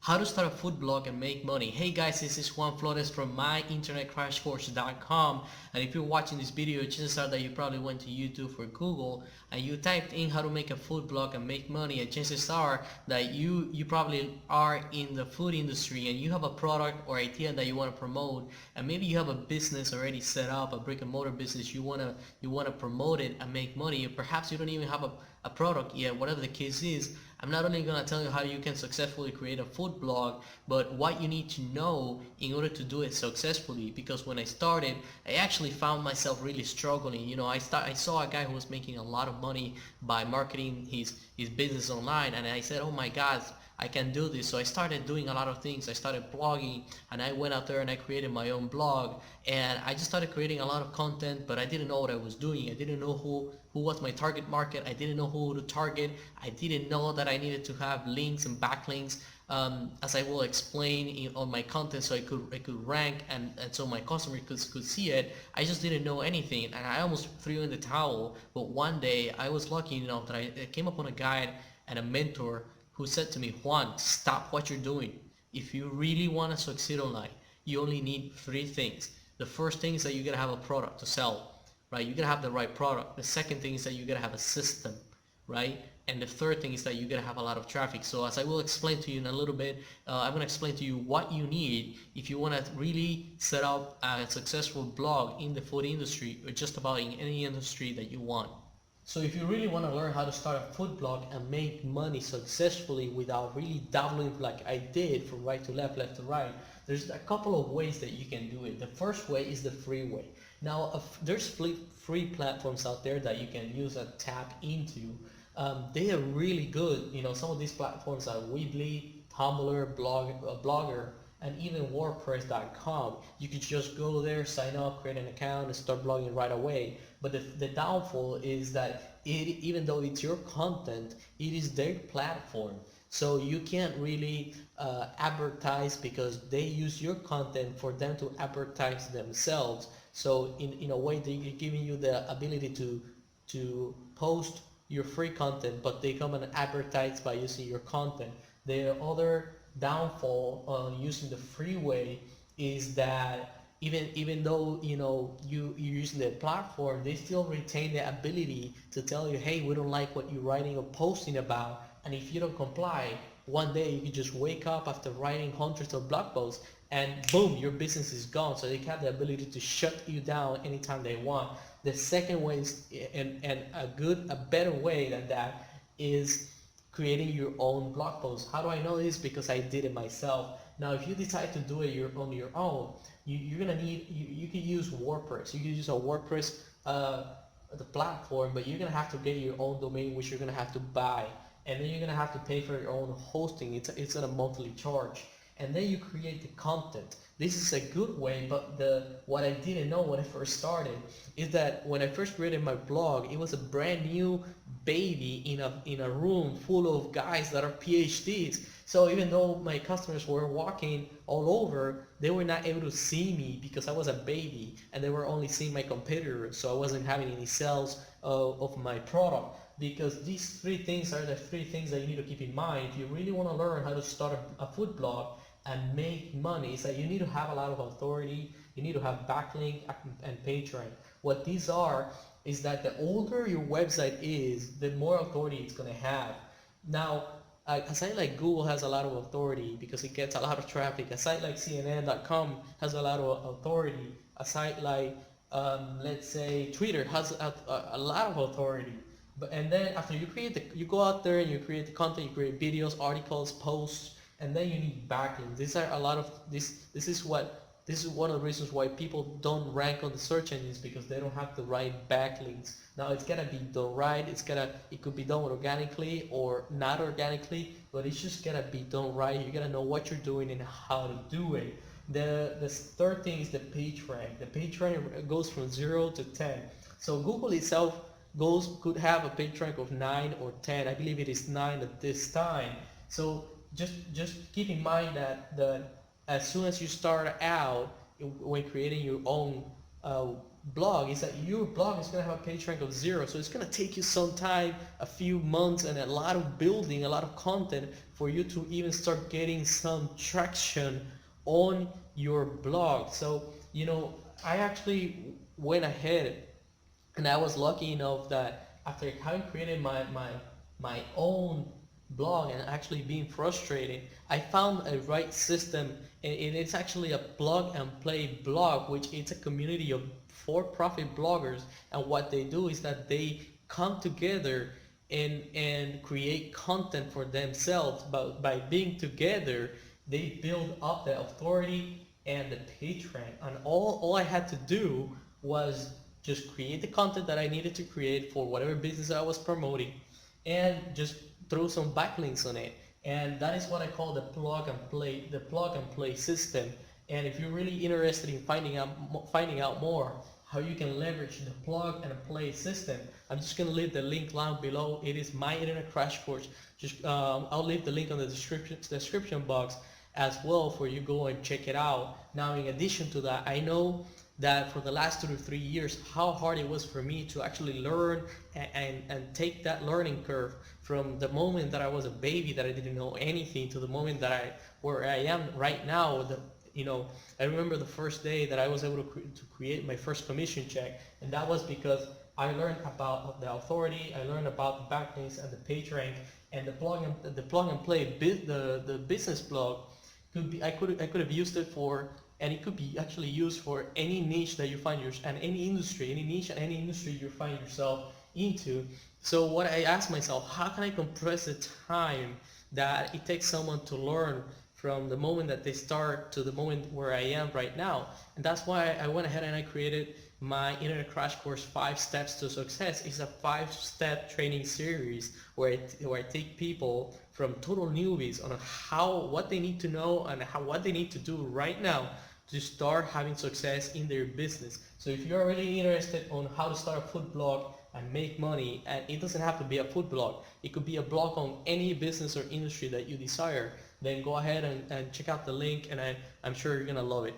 How to start a food blog and make money. Hey guys, this is Juan Florez from myinternetcrashcourse.com, and if you're watching this video, chances are that you probably went to YouTube or Google and you typed in how to make a food blog and make money, and chances are that you probably are in the food industry and you have a product or idea that you want to promote, and maybe you have a business already set up, a brick and mortar business, you want to promote it and make money, or perhaps you don't even have a product yet. Whatever the case is, I'm not only going to tell you how you can successfully create a food blog, but what you need to know in order to do it successfully. Because when I started, I actually found myself really struggling. I saw a guy who was making a lot of money by marketing his business online, and I said, oh my God, I can do this. So I started doing a lot of things. I started blogging, and I went out there and I created my own blog, and I just started creating a lot of content, but I didn't know what I was doing. I didn't know who was my target market. I didn't know who to target. I didn't know that I needed to have links and backlinks, as I will explain on my content, so I could rank, and so my customer could see it. I just didn't know anything, and I almost threw in the towel. But one day I was lucky enough that I came upon a guide and a mentor who said to me, Juan, stop what you're doing. If you really want to succeed online, you only need three things. The first thing is that you gotta have a product to sell, right? You gotta have the right product. The second thing is that you gotta have a system, right? And the third thing is that you gotta have a lot of traffic. So as I will explain to you in a little bit, I'm gonna explain to you what you need if you wanna really set up a successful blog in the food industry, or just about in any industry that you want. So if you really want to learn how to start a food blog and make money successfully without really dabbling like I did from right to left, left to right, there's a couple of ways that you can do it. The first way is the free way. Now, there's free platforms out there that you can use and tap into. They are really good. Some of these platforms are Weebly, Tumblr, Blogger, and even WordPress.com. You could just go there, sign up, create an account, and start blogging right away. But the downfall is that even though it's your content, it is their platform. So you can't really advertise, because they use your content for them to advertise themselves. So in a way, they're giving you the ability to post your free content, but they come and advertise by using your content. The other downfall on using the free way is that even though you're using the platform, they still retain the ability to tell you, hey, we don't like what you're writing or posting about, and if you don't comply, one day you can just wake up after writing hundreds of blog posts and boom, your business is gone. So they have the ability to shut you down anytime they want. The second way is, and a better way than that, is creating your own blog post. How do I know this? Because I did it myself. Now, if you decide to do it on your own, you're gonna need, you can use WordPress. You can use a WordPress the platform, but you're gonna have to get your own domain, which you're gonna have to buy, and then you're gonna have to pay for your own hosting. It's at a monthly charge, and then you create the content. This is a good way, but what I didn't know when I first started is that when I first created my blog, it was a brand new baby in a room full of guys that are PhDs. So even though my customers were walking all over, they were not able to see me because I was a baby, and they were only seeing my competitor. So I wasn't having any sales of my product. Because these three things are the three things that you need to keep in mind if you really want to learn how to start a food blog and make money. Is that you need to have a lot of authority, you need to have backlink and page rank. What these are is that the older your website is, the more authority it's going to have. Now, a site like Google has a lot of authority because it gets a lot of traffic. A site like CNN.com has a lot of authority. A site like, let's say, Twitter has a lot of authority. And then after you go out there and you create the content, you create videos, articles, posts, and then you need backlinks. These are a lot of this. This is one of the reasons why people don't rank on the search engines, because they don't have the right backlinks. Now it's gotta be done right. It could be done organically or not organically, but it's just gotta be done right. You gotta know what you're doing and how to do it. The third thing is the page rank. The page rank goes from 0 to 10. So Google itself could have a page rank of 9 or 10. I believe it is 9 at this time. So just keep in mind that as soon as you start out when creating your own blog is that your blog is going to have a page rank of 0. So it's going to take you some time, a few months, and a lot of building, a lot of content for you to even start getting some traction on your blog. So, I actually went ahead, and I was lucky enough that after having created my own blog and actually being frustrated, I found a right system, and it's actually a plug and play blog, which it's a community of for-profit bloggers. And what they do is that they come together and create content for themselves. But by being together, they build up the authority and the page rank. And all I had to do was just create the content that I needed to create for whatever business I was promoting, and just throw some backlinks on it. And that is what I call the plug and play system. And if you're really interested in finding out more how you can leverage the plug and play system, I'm just going to leave the link down below. It is my internet crash course. Just I'll leave the link on the description box as well for you go and check it out. Now, in addition to that, I know that for the last 2 to 3 years, how hard it was for me to actually learn and take that learning curve from the moment that I was a baby that I didn't know anything to the moment that where I am right now. I remember the first day that I was able to create my first commission check, and that was because I learned about the authority, I learned about the backlinks and the page rank, and the plug and play the business blog could be I could have used it for, and it could be actually used for any niche that you find and any niche and any industry you find yourself into. So what I asked myself, how can I compress the time that it takes someone to learn from the moment that they start to the moment where I am right now? And that's why I went ahead and I created my internet crash course, 5 steps to success. It's a 5-step training series where I take people from total newbies on what they need to know and what they need to do right now to start having success in their business. So if you're really interested on how to start a food blog and make money, and it doesn't have to be a food blog, it could be a blog on any business or industry that you desire, then go ahead and check out the link, and I'm sure you're gonna love it.